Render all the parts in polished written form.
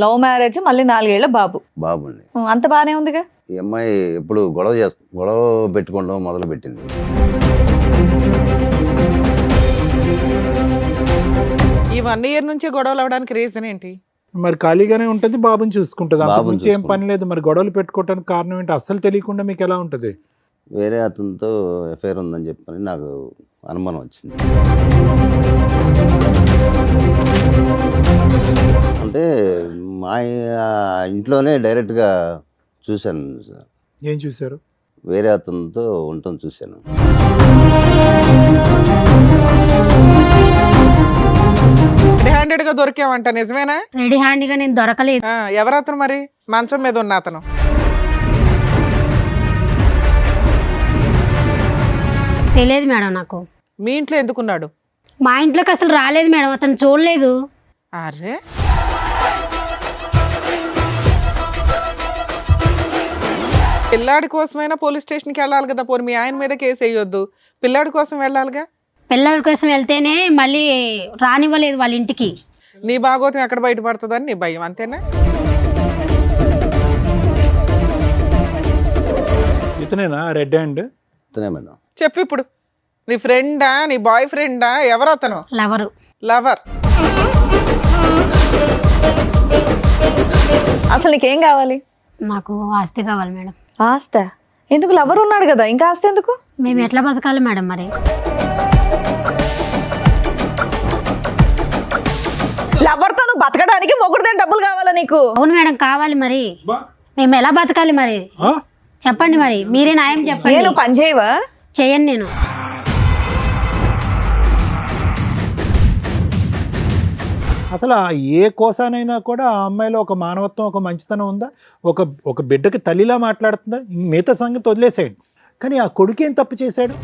Love marriage, మళ్ళీ 4 ఏళ్ల బాబు. బాబుంది. అంత బానే ఉందిగా. ఈ అమ్మాయి ఎప్పుడు గొడవ పెట్టుకోవడం మొదలు పెట్టింది. ఈ 1 ఇయర్ నుంచి గొడవలు అవడానికి రీజన్ ఏంటి? మరి ఖాళీగానే ఉంటది, బాబుని చూసుకుంటది, అంతకు బాబుని మించి ఏం పని లేదు. మరి గొడవలు పెట్టుకోవడానికి కారణం ఏంటి? అస్సలు తెలియకుండా మీకు ఎలా ఉంటది? వేరే అతనితో ఎఫ్ఐఆర్ ఉందని చెప్పని నాకు అనుమానం వచ్చింది. అంటే మా ఇంట్లోనే డైరెక్ట్గా చూశాను సార్. ఏం చూసారు? వేరే అతనితో ఉండటం చూశాను. రెడీ హ్యాండెడ్ గా దొరికావంట, నిజమేనా? రెడీ హ్యాండ్ గా నేను దొరకలేదు. ఎవరతను మరి? మంచం మీద ఉన్న అతను? తెలియదు మేడం నాకు. మీ ఇంట్లో ఎందుకున్నాడు? మా ఇంట్లోకి అసలు రాలేదు మేడం, అతను చూడలేదు. అరే, పిల్లాడి కోసమైనా పోలీస్ స్టేషన్కి వెళ్ళాలి కదా. పోనీ మీ ఆయన మీద కేసు వేయొద్దు, పిల్లాడి కోసం వెళ్ళాలిగా. పిల్లల కోసం వెళ్తేనే మళ్ళీ రానివ్వలేదు వాళ్ళ ఇంటికి. నీ భాగోతం ఎక్కడ బయటపడుతుందని నీ భయం, అంతేనా? ఇతనేనా రెడ్ హ్యాండ్? ఇతనే మేడం. చెప్పు ఇప్పుడు. నీ ఫ్రెండా, నీ బాయ్ ఫ్రెండా, ఎవరు అతను? లవరు. లవర్. అసలు నీకేం కావాలి? నాకు ఆస్తి కావాలి మేడం. ఆస్త ఎందుకు? లవర్ ఉన్నాడు కదా, ఇంకా ఆస్తి ఎందుకు? మేము ఎట్లా బతకాలి మేడం మరి? లవర్తో నువ్వు బతకడానికి మొగుడుదే డబ్బులు కావాలా నీకు? అవును మేడం, కావాలి. మరి మేము ఎలా బతకాలి మరి? చెప్పండి, మరి మీరే న్యాయం చెప్పండి. నేను పని చేయవా? చేయను నేను. అసలు ఏ కోసానైనా కూడా ఆ అమ్మాయిలో ఒక మానవత్వం, ఒక మంచితనం ఉందా? ఒక బిడ్డకి తల్లిలా మాట్లాడుతుందా? మిగతా సంగతి వదిలేసేయండి, కానీ ఆ కొడుకు ఏం తప్పు చేశాడు?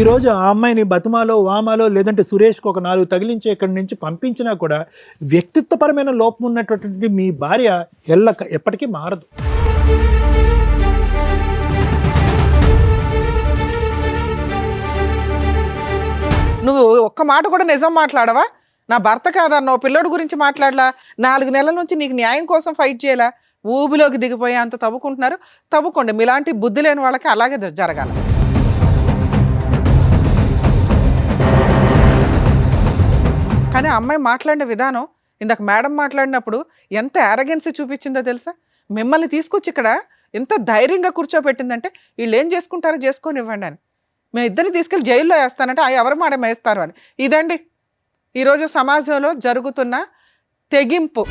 ఈరోజు ఆ అమ్మాయిని బతుమాలో, వామాలో, లేదంటే సురేష్కి ఒక 4 తగిలించి ఇక్కడి నుంచి పంపించినా కూడా వ్యక్తిత్వపరమైన లోపం ఉన్నటువంటి మీ భార్య ఎప్పటికీ మారదు. నువ్వు ఒక్క మాట కూడా నిజం మాట్లాడవా? నా భర్త కాదన్నో, పిల్లడి గురించి మాట్లాడలా, 4 నెలల నుంచి నీకు న్యాయం కోసం ఫైట్ చేయాలా, ఊబిలోకి దిగిపోయి అంత తవ్వుకుంటున్నారు. తవ్వుకోండి, మీలాంటి బుద్ధి లేని వాళ్ళకి అలాగే జరగాల. కానీ అమ్మాయి మాట్లాడిన విధానం, ఇందాక మేడం మాట్లాడినప్పుడు ఎంత యారగెన్సీ చూపించిందో తెలుసా? మిమ్మల్ని తీసుకొచ్చి ఇక్కడ ఎంత ధైర్యంగా కూర్చోబెట్టిందంటే, వీళ్ళు ఏం చేసుకుంటారో చేసుకొని ఇవ్వండి అని. మేము ఇద్దరిని తీసుకెళ్ళి జైల్లో వేస్తానంటే ఎవరు మాట వేస్తారు అని. ఇదండి ఈరోజు సమాజంలో జరుగుతున్న తెగింపు.